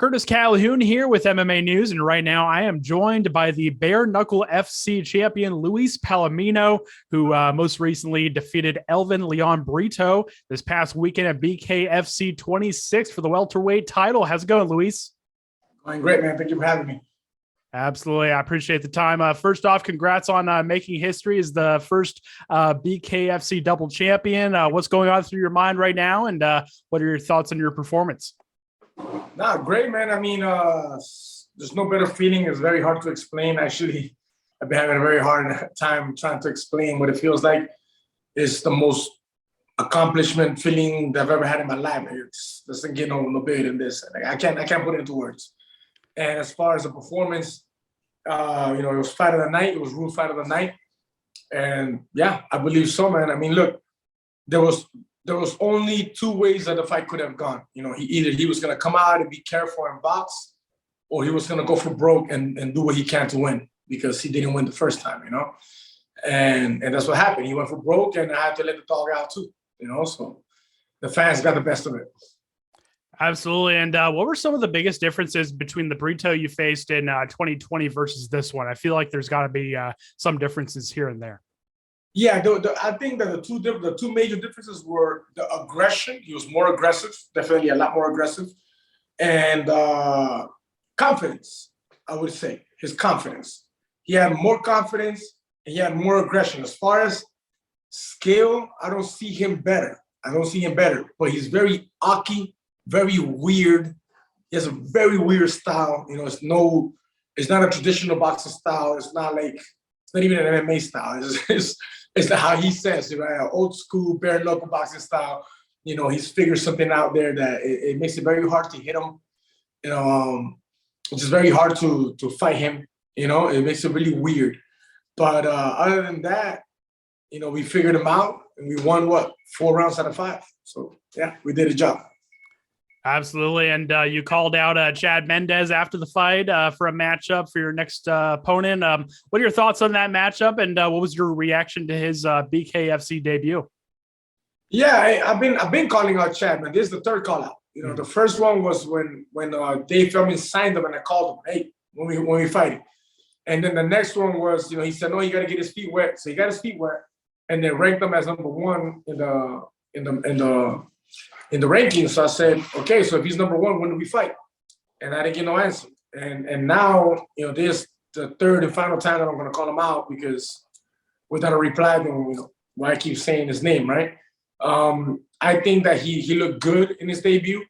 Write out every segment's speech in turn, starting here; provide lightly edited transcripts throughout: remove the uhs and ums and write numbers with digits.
Curtis Calhoun here with MMA News, and right now I am joined by the bare-knuckle FC champion Luis Palomino, who most recently defeated Elvin Brito this past weekend at BKFC 26 for the welterweight title. How's it going, Luis? Going great, man. Thank you for having me. Absolutely. I appreciate the time. First off, congrats on making history as the first BKFC double champion. What's going on through your mind right now, and what are your thoughts on your performance? Nah, great, man. I mean, there's no better feeling. It's very hard to explain. Actually, I've been having a very hard time trying to explain what it feels like. It's the most accomplishment feeling that I've ever had in my life. It doesn't get no bigger than this. Like, I can't put it into words. And as far as the performance, it was fight of the night. It was rule fight of the night. And yeah, I believe so, man. I mean, look, there was only two ways that the fight could have gone. You know, he was going to come out and be careful and box, or he was going to go for broke and do what he can to win, because he didn't win the first time, you know. And that's what happened. He went for broke, and I had to let the dog out too, you know. So the fans got the best of it. Absolutely. And what were some of the biggest differences between the Brito you faced in 2020 versus this one? I feel like there's got to be some differences here and there. Yeah, I think that the two major differences were the aggression. He was more aggressive, definitely a lot more aggressive, and confidence. I would say his confidence. He had more confidence and he had more aggression. As far as skill, I don't see him better. But he's very awky, very weird. He has a very weird style. You know, it's not a traditional boxing style. It's not even an MMA style. It's how he says it, right? An old school bare knuckle boxing style. You know, he's figured something out there that it makes it very hard to hit him. You know, it's just very hard to fight him. You know, it makes it really weird. But other than that, you know, we figured him out and we won 4 rounds out of 5. So yeah, we did a job. Absolutely. And you called out Chad Mendes after the fight for a matchup for your next opponent. What are your thoughts on that matchup, and what was your reaction to his BKFC debut? Yeah, I've been calling out Chad, man. This is the third call out. You know, the first one was when Dave Feldman signed him and I called him, hey, when we fight. And then the next one was, you know, he said, no, you got to get his feet wet. So he got his feet wet, and then ranked him as number 1 in the rankings. So I said, okay, so if he's number 1, when do we fight? And I didn't get no answer. And now, you know, this the third and final time that I'm going to call him out, because without a reply, then, you know, why I keep saying his name, right? I think that he looked good in his debut.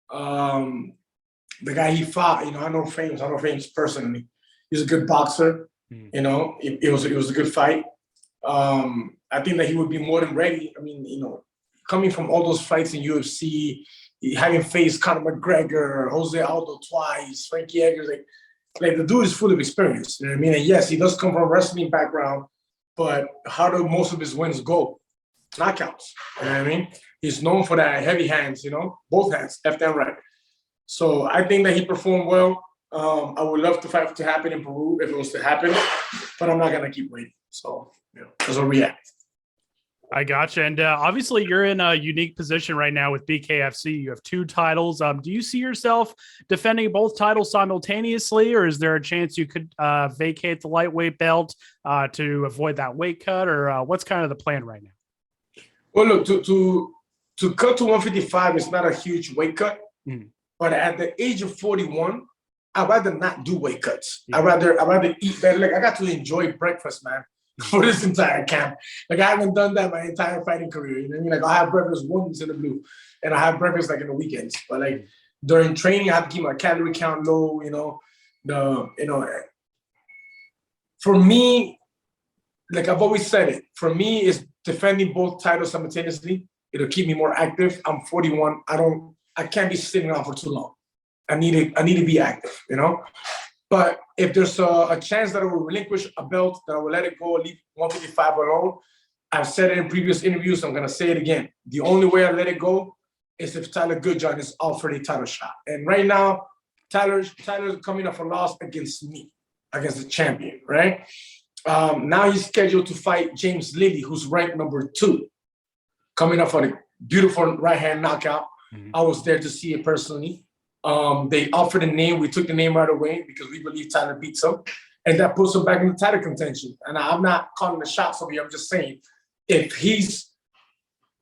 The guy he fought, you know, I know Fames personally. He's a good boxer. You know, it was a good fight. I think that he would be more than ready. I mean, you know, coming from all those fights in UFC, having faced Conor McGregor, Jose Aldo twice, Frankie Edgar, like the dude is full of experience. You know what I mean? And yes, he does come from a wrestling background, but how do most of his wins go? Knockouts. You know what I mean? He's known for that heavy hands, you know, both hands, left and right. So I think that he performed well. I would love the fight to happen in Peru if it was to happen, but I'm not gonna keep waiting. So, you know, that's where we at. I gotcha. And obviously you're in a unique position right now with BKFC. You have 2 titles. Do you see yourself defending both titles simultaneously, or is there a chance you could vacate the lightweight belt to avoid that weight cut, or what's kind of the plan right now? Well, look, to cut to 155 is not a huge weight cut, but at the age of 41, I'd rather not do weight cuts. I'd rather eat better. Like, I got to enjoy breakfast, man, for this entire camp. Like, I haven't done that my entire fighting career. You know what I mean? Like, I have breakfast once in the blue, and I have breakfast like in the weekends. But like during training, I have to keep my calorie count low. You know, for me, like I've always said it, for me, is defending both titles simultaneously. It'll keep me more active. I'm 41. I can't be sitting around for too long. I need to be active, you know. But if there's a chance that I will relinquish a belt, that I will let it go, leave 155 alone. I've said it in previous interviews. I'm gonna say it again. The only way I let it go is if Tyler Goodjohn is offered a title shot. And right now, Tyler's coming off a loss against me, against the champion, right? Now he's scheduled to fight James Lilly, who's ranked number 2, coming off a beautiful right hand knockout. I was there to see it personally. They offered a name. We took the name right away because we believe Tyler beats him. And that puts him back in the title contention. And I'm not calling the shots over here. I'm just saying, if he's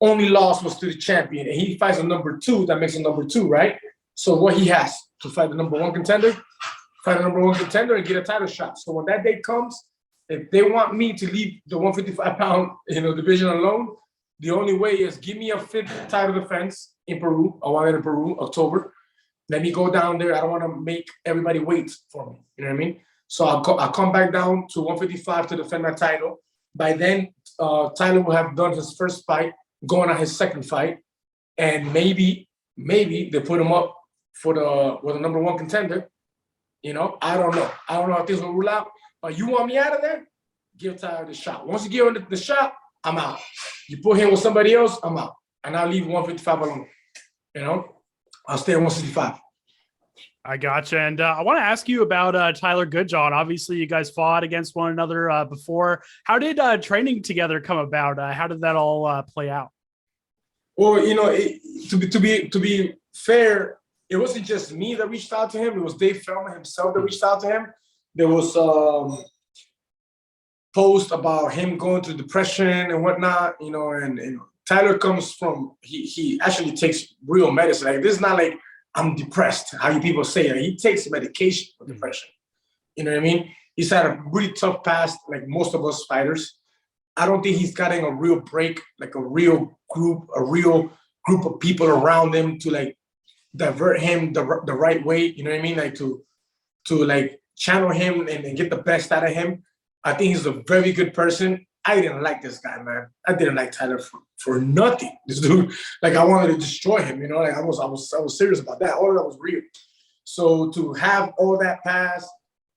only loss was to the champion and he fights a number 2, that makes him number 2, right? So what he has to fight the number 1 contender, and get a title shot. So when that day comes, if they want me to leave the 155-pound division alone, the only way is give me a 5th title defense in Peru. I want it in Peru, October. Let me go down there. I don't want to make everybody wait for me. You know what I mean? So I'll come back down to 155 to defend my title. By then, Tyler will have done his first fight, going on his second fight, and maybe they put him up for the number 1 contender. I don't know. I don't know if this will rule out. But you want me out of there? Give Tyler the shot. Once you give him the shot, I'm out. You put him with somebody else, I'm out. And I'll leave 155 alone. I'll stay at 165. I gotcha. And I want to ask you about Tyler Goodjohn. Obviously, you guys fought against one another before. How did training together come about? How did that all play out? Well, to be fair, it wasn't just me that reached out to him. It was Dave Feldman himself that reached out to him. There was post about him going through depression and whatnot, and Tyler comes from, he actually takes real medicine. Like, this is not like I'm depressed, how you people say it. He takes medication for depression. You know what I mean? He's had a really tough past, like most of us fighters. I don't think he's getting a real break, like a real group of people around him to like divert him the right way. You know what I mean? Like to like channel him and get the best out of him. I think he's a very good person. I didn't like this guy, man. I didn't like Tyler for nothing. This dude, like, I wanted to destroy him. Like, I was serious about that. All of that was real. So to have all that pass,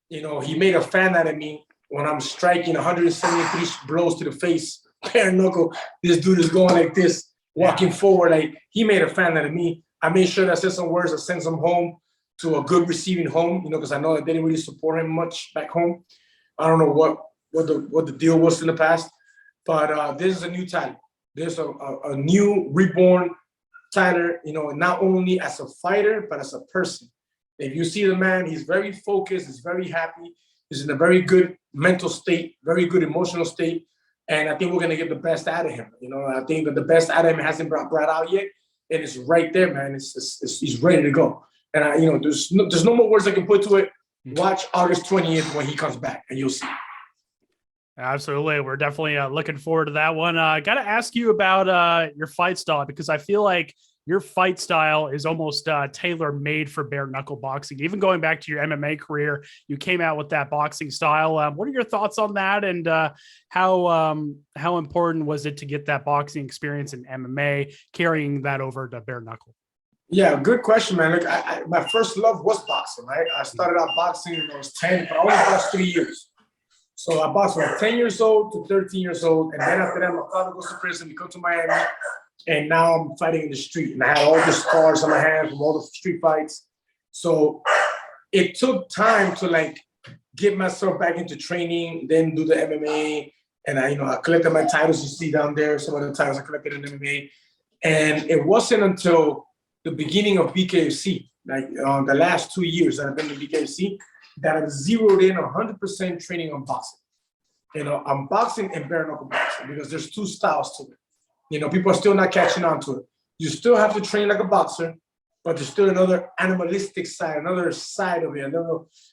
he made a fan out of me when I'm striking 173 blows to the face, bare-knuckle. This dude is going like this, walking forward. Like, he made a fan out of me. I made sure that I said some words that sends him home to a good receiving home, because I know that they didn't really support him much back home. I don't know what the deal was in the past, but this is a new Tyler. There's a new reborn Tyler, not only as a fighter, but as a person. If you see the man, he's very focused, he's very happy, he's in a very good mental state, very good emotional state, and I think we're gonna get the best out of him. I think that the best out of him hasn't brought out yet, and it's right there, man. He's ready to go. And there's no more words I can put to it. Watch August 20th when he comes back, and you'll see. Absolutely. We're definitely looking forward to that one. I got to ask you about your fight style, because I feel like your fight style is almost tailor-made for bare-knuckle boxing. Even going back to your MMA career, you came out with that boxing style. What are your thoughts on that, and how important was it to get that boxing experience in MMA, carrying that over to bare-knuckle? Yeah, good question, man. Look, my first love was boxing, right? I started out boxing when I was 10, but I only boxed 3 years. So I boxed from 10 years old to 13 years old. And then after that, my father goes to prison, we come to Miami, and now I'm fighting in the street. And I had all the scars on my hands from all the street fights. So it took time to like get myself back into training, then do the MMA. And I collected my titles you see down there, some of the titles I collected in MMA. And it wasn't until the beginning of BKFC, like the last 2 years that I've been in BKFC, that I've zeroed in 100% training on boxing. I'm boxing and bare-knuckle boxing because there's 2 styles to it. People are still not catching on to it. You still have to train like a boxer, but there's still another animalistic side, another side of it.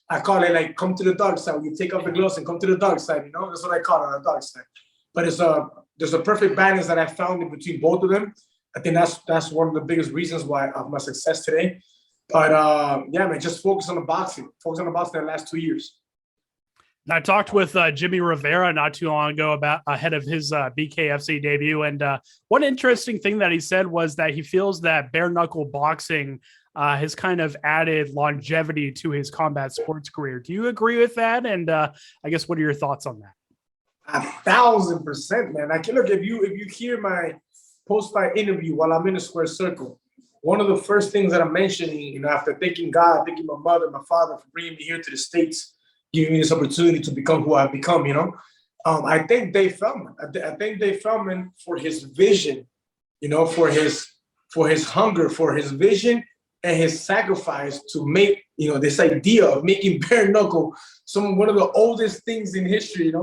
I call it like come to the dark side. You take off the gloves and come to the dark side. That's what I call it, the dark side. But there's a perfect balance that I found in between both of them. I think that's one of the biggest reasons why of my success today. But yeah, man, just focus on the boxing. Focus on the boxing the last 2 years. I talked with Jimmy Rivera not too long ago about ahead of his BKFC debut. And one interesting thing that he said was that he feels that bare knuckle boxing has kind of added longevity to his combat sports career. Do you agree with that? And I guess, what are your thoughts on that? 1,000%, man. Look, if you hear my post-fight interview while I'm in a square circle, one of the first things that I'm mentioning, after thanking God, thanking my mother, my father for bringing me here to the States, giving me this opportunity to become who I've become, I thank Dave Feldman. I thank Dave Feldman for his vision, for his hunger, for his vision, and his sacrifice to make, this idea of making bare knuckle one of the oldest things in history,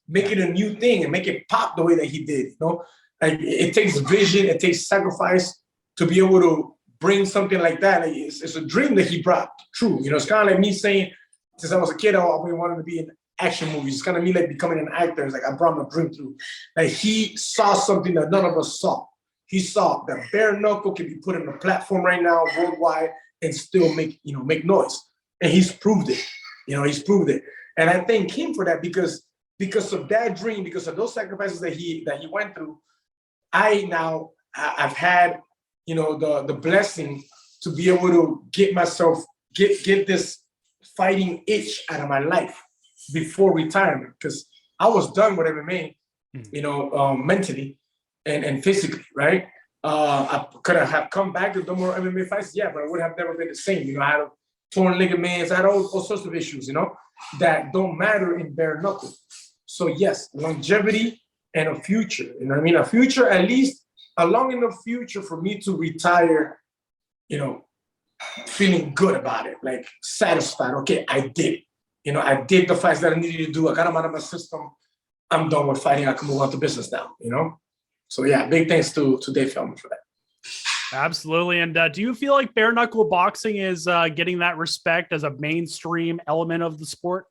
make it a new thing and make it pop the way that he did, Like it takes vision, it takes sacrifice to be able to bring something like that. Like it's a dream that he brought true. It's kind of like me saying, since I was a kid, I always wanted to be in action movies. It's kind of me like becoming an actor. It's like I brought my dream through. Like he saw something that none of us saw. He saw that bare knuckle can be put on a platform right now worldwide and still make noise. And he's proved it. He's proved it. And I thank him for that because of that dream, because of those sacrifices that he went through, I've had, the blessing to be able to get this fighting itch out of my life before retirement, because I was done with MMA, mentally and physically, right? I could have come back and done more MMA fights, yeah, but I would have never been the same. I had torn ligaments, I had all sorts of issues, that don't matter in bare knuckle. So yes, longevity and a future, a future, at least a long enough future for me to retire, feeling good about it, like satisfied. Okay, I did it. I did the fights that I needed to do. I got them out of my system. I'm done with fighting. I can move on to business now, So yeah, big thanks to Dave Feldman for that. Absolutely. And do you feel like bare knuckle boxing is getting that respect as a mainstream element of the sport?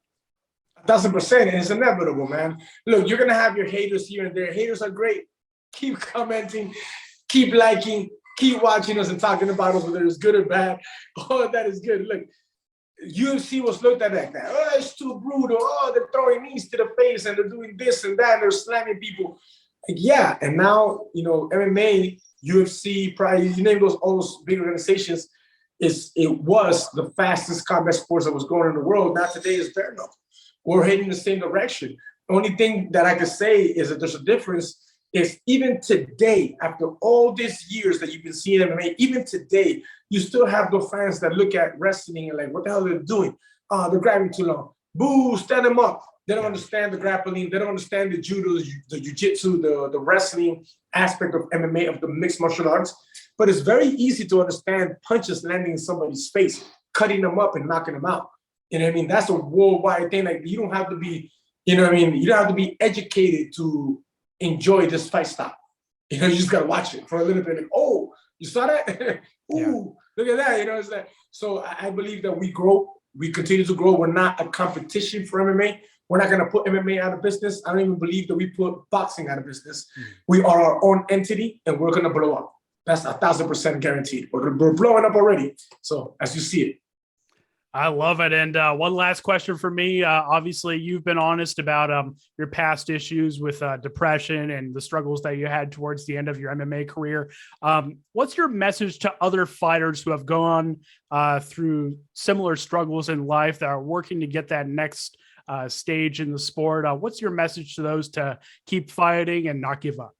1,000%. And it's inevitable, man. Look, you're going to have your haters here and there. Haters are great. Keep commenting, keep liking, keep watching us and talking about us, whether it's good or bad. All of that is good. Look, UFC was looked at like that. Oh, it's too brutal. Oh, they're throwing knees to the face and they're doing this and that and they're slamming people. Like, yeah, and now, MMA, UFC, probably, you name all those big organizations, it was the fastest combat sports that was going in the world. Now today is bare knuckle. We're heading the same direction. The only thing that I can say is that there's a difference is even today, after all these years that you've been seeing MMA, even today, you still have the fans that look at wrestling and like, what the hell are they doing? They're grabbing too long. Boo, stand them up. They don't understand the grappling. They don't understand the judo, the jiu-jitsu, the wrestling aspect of MMA, of the mixed martial arts. But it's very easy to understand punches landing in somebody's face, cutting them up and knocking them out. That's a worldwide thing. Like, you don't have to be, you don't have to be educated to enjoy this fight style. You just got to watch it for a little bit. Like, oh, you saw that? Ooh, yeah. Look at that. It's like, so I believe that we grow. We continue to grow. We're not a competition for MMA. We're not going to put MMA out of business. I don't even believe that we put boxing out of business. We are our own entity, and we're going to blow up. That's 1,000% guaranteed. We're blowing up already. So as you see it. I love it. And one last question for me. Obviously, you've been honest about your past issues with depression and the struggles that you had towards the end of your MMA career. What's your message to other fighters who have gone through similar struggles in life that are working to get that next stage in the sport? What's your message to those to keep fighting and not give up?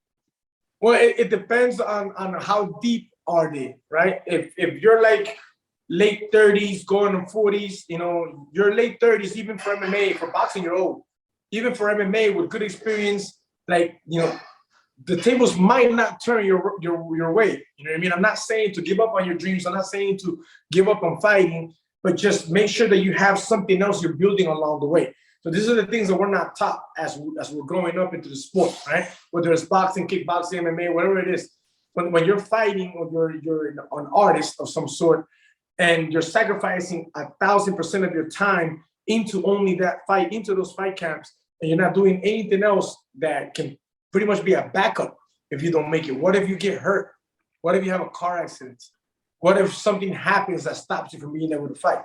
Well, it depends on how deep are they, right? If you're like late 30s, going to 40s, your late 30s, even for MMA, for boxing, you're old. Even for MMA with good experience, like, the tables might not turn your way. You know what I mean? I'm not saying to give up on your dreams. I'm not saying to give up on fighting, but just make sure that you have something else you're building along the way. So these are the things that we're not taught as we're growing up into the sport, right? Whether it's boxing, kickboxing, MMA, whatever it is. When you're fighting or you're an artist of some sort, and you're sacrificing 1,000% of your time into only that fight, into those fight camps, and you're not doing anything else that can pretty much be a backup if you don't make it. What if you get hurt? What if you have a car accident? What if something happens that stops you from being able to fight?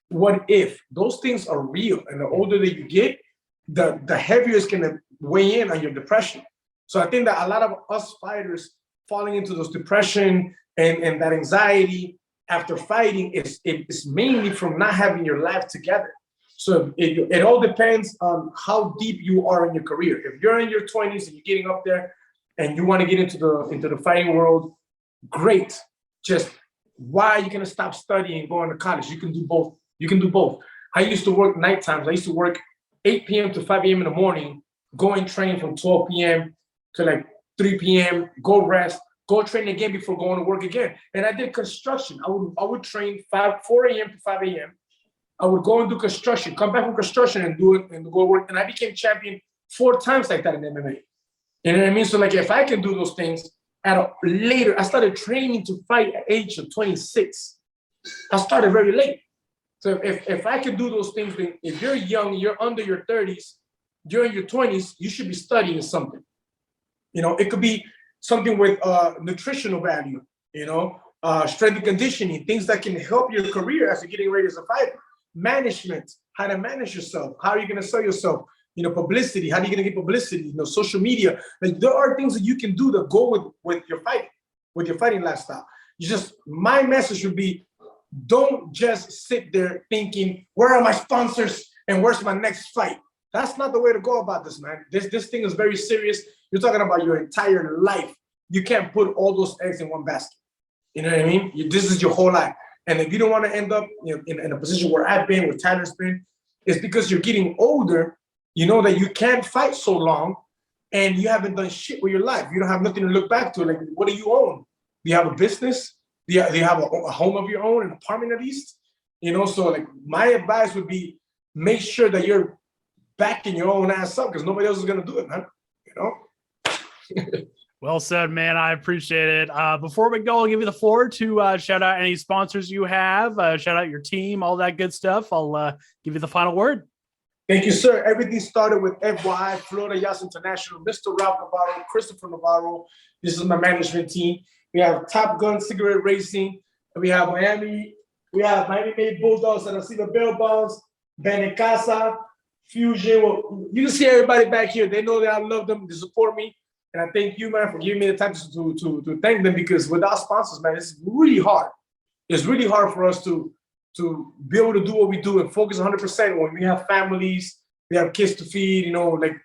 What if? Those things are real, and the older that you get, the heavier it's going to weigh in on your depression. So I think that a lot of us fighters falling into those depression and that anxiety after fighting is mainly from not having your life together. So it all depends on how deep you are in your career. If you're in your 20s and you're getting up there and you want to get into the fighting world, great. Just why are you going to stop studying and going to college? You can do both. You can do both. I used to work night times. I used to work 8 p.m. to 5 a.m. in the morning, go and train from 12 p.m. to like 3 p.m., go rest, go train again before going to work again. And I did construction. I would train 4 a.m. to 5 a.m. I would go and do construction, come back from construction and do it and go to work. And I became champion 4 times like that in MMA. You know what I mean? So like if I can do those things at a later, I started training to fight at age of 26. I started very late. So if I can do those things, then if you're young, you're under your 30s, you're in your 20s, you should be studying something. You know, it could be something with nutritional value, you know, strength and conditioning, things that can help your career as you're getting ready as a fighter. Management, how to manage yourself, how are you going to sell yourself, you know, publicity, how are you going to get publicity, you know, social media. Like there are things that you can do that go with your fighting lifestyle. You just, my message would be, don't just sit there thinking, where are my sponsors and where's my next fight? That's not the way to go about this, man. This thing is very serious. You're talking about your entire life. You can't put all those eggs in one basket. You know what I mean? This is your whole life. And if you don't want to end up in a position where I've been, where Tyler's been, it's because you're getting older. You know that you can't fight so long and you haven't done shit with your life. You don't have nothing to look back to. Like, what do you own? Do you have a business? Do you have a home of your own, an apartment at least? You know, so like my advice would be make sure that you're backing your own ass up because nobody else is going to do it, man. You know? Well said, man. I appreciate it. Before we go, I'll give you the floor to shout out any sponsors you have, shout out your team, all that good stuff. I'll give you the final word. Thank you, sir. Everything started with FY, Florida Yachts International, Mr. Ralph Navarro, Christopher Navarro. This is my management team. We have Top Gun Cigarette Racing. We have Miami. We have Miami-made Bulldogs and I see the Bell Bonds, Benecasa, Fusion. Well, you can see everybody back here. They know that I love them. They support me. And I thank you, man, for giving me the time to thank them because without sponsors, man, it's really hard. It's really hard for us to be able to do what we do and focus 100% when we have families, we have kids to feed, you know, like,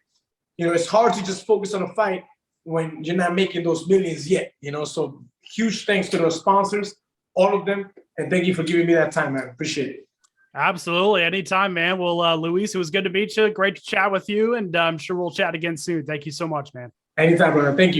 you know, it's hard to just focus on a fight when you're not making those millions yet, you know. So huge thanks to those sponsors, all of them. And thank you for giving me that time, man. Appreciate it. Absolutely. Anytime, man. Well, Luis, it was good to meet you. Great to chat with you. And I'm sure we'll chat again soon. Thank you so much, man. Anytime, brother. Thank you.